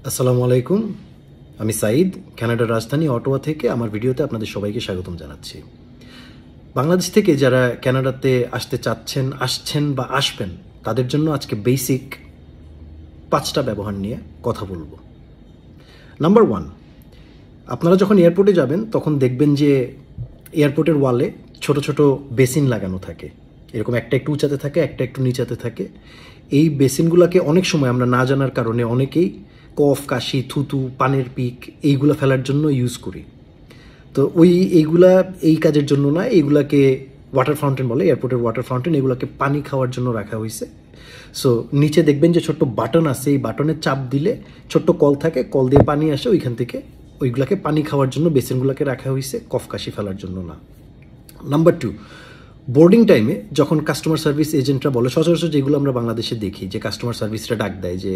আসসালামু আলাইকুম, আমি সাঈদ, কানাডার রাজধানী অটোয়া থেকে আমার ভিডিওতে আপনাদের সবাইকে স্বাগতম জানাচ্ছি। বাংলাদেশ থেকে যারা কানাডাতে আসতে চাচ্ছেন, আসছেন বা আসবেন, তাদের জন্য আজকে বেসিক 5টা ব্যবহার নিয়ে কথা বলবো। নাম্বার 1, আপনারা যখন এয়ারপোর্টে যাবেন তখন দেখবেন যে এয়ারপোর্টের ওয়ালে ছোট ছোট বেসিন লাগানো থাকে। এরকম একটা একটু উঁচাতে থাকে, একটা একটু নিচাতে থাকে। এই বেসিনগুলোকে অনেক সময় আমরা না জানার কারণে অনেকেই কফ, কাশি, থুতু, পানের পিক এইগুলো ফেলার জন্য ইউজ করি। তো এইগুলা এই কাজের জন্য না, এইগুলাকে ওয়াটার ফাউন্টেন বলে, এয়ারপোর্টের ওয়াটার ফাউন্টেন। এগুলোকে পানি খাওয়ার জন্য রাখা হয়েছে। সো নিচে দেখবেন যে ছোট্ট বাটন আছে, এই বাটনে চাপ দিলে ছোট্ট কল থাকে, কল দিয়ে পানি আসে, ওইখান থেকে ওইগুলাকে পানি খাওয়ার জন্য বেসিনগুলোকে রাখা হয়েছে, কফ কাশি ফেলার জন্য না। নাম্বার 2, বোর্ডিং টাইমে যখন কাস্টমার সার্ভিস এজেন্টরা বলে, সচরাচর যেগুলো আমরা বাংলাদেশে দেখি, যে কাস্টমার সার্ভিসরা ডাক দেয় যে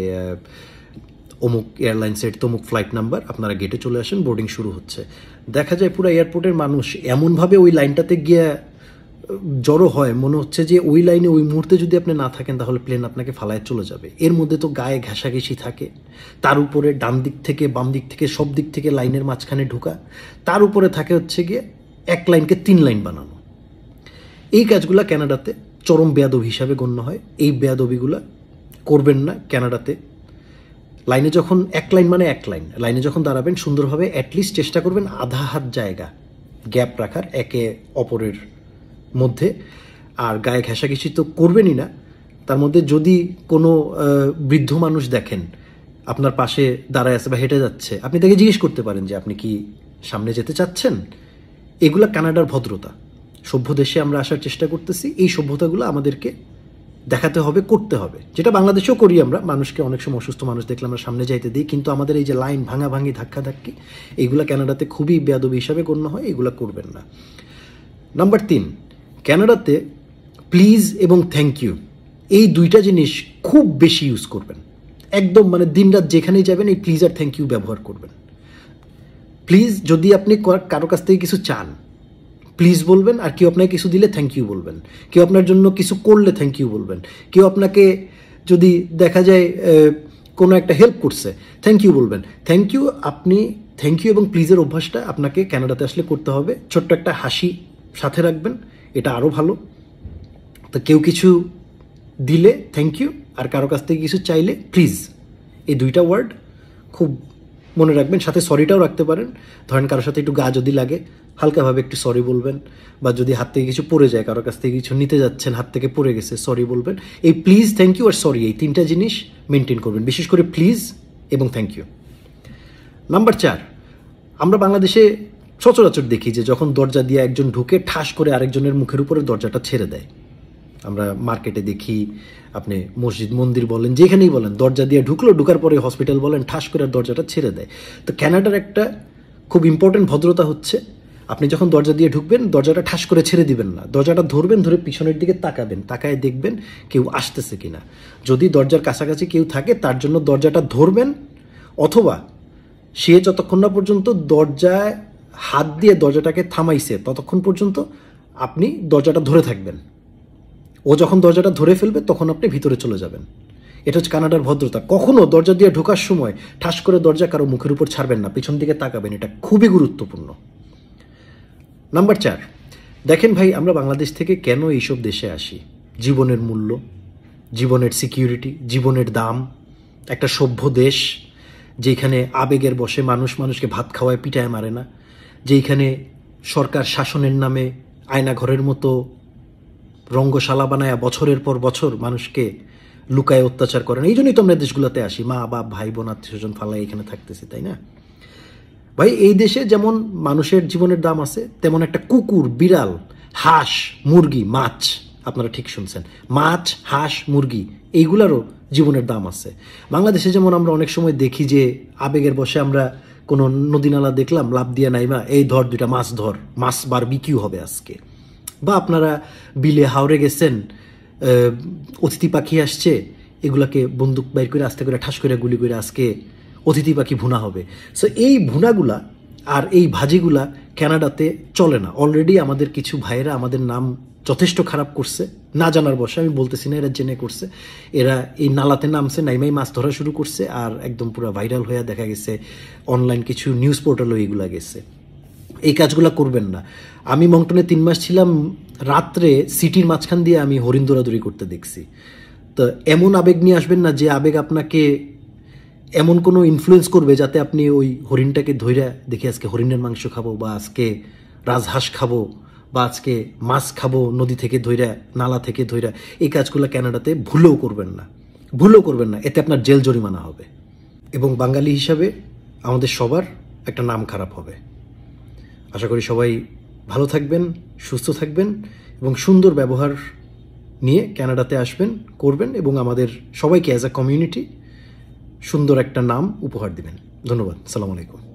অমুক এয়ারলাইন্সের তমুক ফ্লাইট নাম্বার, আপনারা গেটে চলে আসেন, বোর্ডিং শুরু হচ্ছে। দেখা যায় পুরো এয়ারপোর্টের মানুষ এমনভাবে ওই লাইনটাতে গিয়ে জড়ো হয়, মনে হচ্ছে যে ওই লাইনে ওই মুহূর্তে যদি আপনি না থাকেন তাহলে প্লেন আপনাকে ফালায় চলে যাবে। এর মধ্যে তো গায়ে ঘেঁষাঘেঁষি থাকে, তার উপরে ডান দিক থেকে বাম দিক থেকে সব দিক থেকে লাইনের মাঝখানে ঢোকা, তার উপরে থাকে হচ্ছে গিয়ে এক লাইনকে 3 লাইন বানানো। এই কাজগুলো কানাডাতে চরম বেয়াদবি হিসাবে গণ্য হয়। এই বেয়াদবিগুলো করবেন না কানাডাতে। লাইনে যখন এক লাইন মানে এক লাইন, লাইনে যখন দাঁড়াবেন সুন্দরভাবে অ্যাটলিস্ট চেষ্টা করবেন আধা হাত জায়গা গ্যাপ রাখার একে অপরের মধ্যে। আর গায়ে ঘেঁষাঘেঁষি তো করবেনই না। তার মধ্যে যদি কোনো বৃদ্ধ মানুষ দেখেন আপনার পাশে দাঁড়ায় আছে বা হেঁটে যাচ্ছে, আপনি তাকে জিজ্ঞেস করতে পারেন যে আপনি কি সামনে যেতে চাচ্ছেন। এগুলা কানাডার ভদ্রতা। সভ্য দেশে আমরা আসার চেষ্টা করতেছি, এই সভ্যতাগুলো আমাদেরকে দেখাতে হবে, করতে হবে, যেটা বাংলাদেশেও করি আমরা। মানুষকে অনেক সময় অসুস্থ মানুষ দেখলে আমরা সামনে যাইতে দিই, কিন্তু আমাদের এই যে লাইন ভাঙাভাঙি, ধাক্কাধাক্কি, এইগুলা কানাডাতে খুবই বেয়াদবি হিসাবে গণ্য হয়, এগুলা করবেন না। নাম্বার 3, কানাডাতে প্লিজ এবং থ্যাংক ইউ এই 2টা জিনিস খুব বেশি ইউজ করবেন। একদম মানে দিনরাত যেখানেই যাবেন এই প্লিজ আর থ্যাংক ইউ ব্যবহার করবেন। প্লিজ যদি আপনি কারো কাছ থেকে কিছু চান, প্লিজ বলবেন, আর কেউ আপনাকে কিছু দিলে থ্যাংক ইউ বলবেন। কেউ আপনার জন্য কিছু করলে থ্যাংক ইউ বলবেন। কেউ আপনাকে যদি দেখা যায় কোনো একটা হেল্প করছে, থ্যাংক ইউ বলবেন। থ্যাংক ইউ, আপনি থ্যাংক ইউ এবং প্লিজের অভ্যাসটা আপনাকে কানাডাতে আসলে করতে হবে। ছোট্ট একটা হাসি সাথে রাখবেন, এটা আরও ভালো। তো কেউ কিছু দিলে থ্যাংক ইউ, আর কারো কাছ থেকে কিছু চাইলে প্লিজ, এই 2টা ওয়ার্ড খুব মনে রাখবেন। সাথে সরিটাও রাখতে পারেন। ধরেন কারোর সাথে একটু গা যদি লাগে, হালকাভাবে একটু সরি বলবেন। বা যদি হাত থেকে কিছু পড়ে যায়, কারোর কাছ থেকে কিছু নিতে যাচ্ছেন, হাত থেকে পড়ে গেছে, সরি বলবেন। এই প্লিজ, থ্যাংক ইউ আর সরি, এই 3টা জিনিস মেনটেন করবেন, বিশেষ করে প্লিজ এবং থ্যাংক ইউ। নাম্বার 4, আমরা বাংলাদেশে সচরাচর দেখি যে যখন দরজা দিয়ে একজন ঢুকে ঠাস করে আরেকজনের মুখের উপরে দরজাটা ছেড়ে দেয়। আমরা মার্কেটে দেখি, আপনি মসজিদ মন্দির বলেন, যেখানেই বলেন, দরজা দিয়ে ঢুকার পরে হসপিটাল বলেন, ঠাস করে দরজাটা ছেড়ে দেয়। তো কানাডার একটা খুব ইম্পর্টেন্ট ভদ্রতা হচ্ছে, আপনি যখন দরজা দিয়ে ঢুকবেন দরজাটা ঠাস করে ছেড়ে দিবেন না, দরজাটা ধরবেন, ধরে পিছনের দিকে তাকাবেন, তাকায় দেখবেন কেউ আসতেছে কিনা। যদি দরজার কাছাকাছি কেউ থাকে তার জন্য দরজাটা ধরবেন, অথবা সে যতক্ষণ না পর্যন্ত দরজায় হাত দিয়ে দরজাটাকে থামাইছে ততক্ষণ পর্যন্ত আপনি দরজাটা ধরে থাকবেন। ও যখন দরজাটা ধরে ফেলবে তখন আপনি ভিতরে চলে যাবেন। এটা হচ্ছে কানাডার ভদ্রতা। কখনো দরজা দিয়ে ঢোকার সময় ঠাস করে দরজা কারো মুখের উপর ছাড়বেন না, পিছন দিকে তাকাবেন, এটা খুবই গুরুত্বপূর্ণ। নাম্বার 4, দেখেন ভাই, আমরা বাংলাদেশ থেকে কেন এইসব দেশে আসি? জীবনের মূল্য, জীবনের সিকিউরিটি, জীবনের দাম, একটা সভ্য দেশ যেখানে আবেগের বশে মানুষ মানুষকে ভাত খাওয়ায়, পিটায় মারে না, যেখানে সরকার শাসনের নামে আয়নাঘরের মতো রঙ্গশালা বানায় বছরের পর বছর মানুষকে লুকায় অত্যাচার করেন। এই জন্যই তো আমরা দেশগুলোতে আসি, মা বাপ ভাই বোন আত্মীয় স্বজন ফালাই এখানে থাকতেছি, তাই না ভাই? এই দেশে যেমন মানুষের জীবনের দাম আছে, তেমন একটা কুকুর, বিড়াল, হাঁস, মুরগি, মাছ, আপনারা ঠিক শুনছেন, মাছ, হাঁস, মুরগি, এইগুলারও জীবনের দাম আছে। বাংলাদেশে যেমন আমরা অনেক সময় দেখি যে আবেগের বশে আমরা কোনো নদী নালা দেখলাম, লাভ দিয়া নাইমা, এই ধর 2টা মাছ ধর, মাছ বারবিকিউ হবে আজকে। বা আপনারা বিলে হাওড়ে গেছেন, অতিথি পাখি আসছে, এগুলাকে বন্দুক বাইর করে আস্তে করে ঠাস করে গুলি করে আজকে অতিথি পাখি ভুনা হবে। সো এই ভুনাগুলা আর এই ভাজিগুলা কানাডাতে চলে না। অলরেডি আমাদের কিছু ভাইয়েরা আমাদের নাম যথেষ্ট খারাপ করছে, না জানার বসে, আমি বলতেছি না এরা জেনে করছে। এরা এই নালাতে নামছে, নাইমাই মাছ ধরা শুরু করছে, আর একদম পুরো ভাইরাল হয়ে দেখা গেছে অনলাইন কিছু নিউজ পোর্টালও এইগুলা গেছে। এই কাজগুলো করবেন না। আমি মংটনে 3 মাস ছিলাম, রাত্রে সিটির মাঝখান দিয়ে আমি হরিণ দৌড়াদৌড়ি করতে দেখছি। তো এমন আবেগ নিয়ে আসবেন না যে আবেগ আপনাকে এমন কোনো ইনফ্লুয়েন্স করবে যাতে আপনি ওই হরিণটাকে ধইরা দেখি আজকে হরিণের মাংস খাবো, বা আজকে রাজহাঁস খাবো, বা আজকে মাছ খাবো নদী থেকে ধইরা, নালা থেকে ধইরা। এই কাজগুলো কানাডাতে ভুলেও করবেন না, ভুলেও করবেন না, এতে আপনার জেল জরিমানা হবে এবং বাঙালি হিসাবে আমাদের সবার একটা নাম খারাপ হবে। আশা করি সবাই ভালো থাকবেন, সুস্থ থাকবেন এবং সুন্দর ব্যবহার নিয়ে কানাডাতে আসবেন, করবেন এবং আমাদের সবাইকে অ্যাজ আ কমিউনিটি সুন্দর একটা নাম উপহার দিবেন। ধন্যবাদ। আসসালামু আলাইকুম।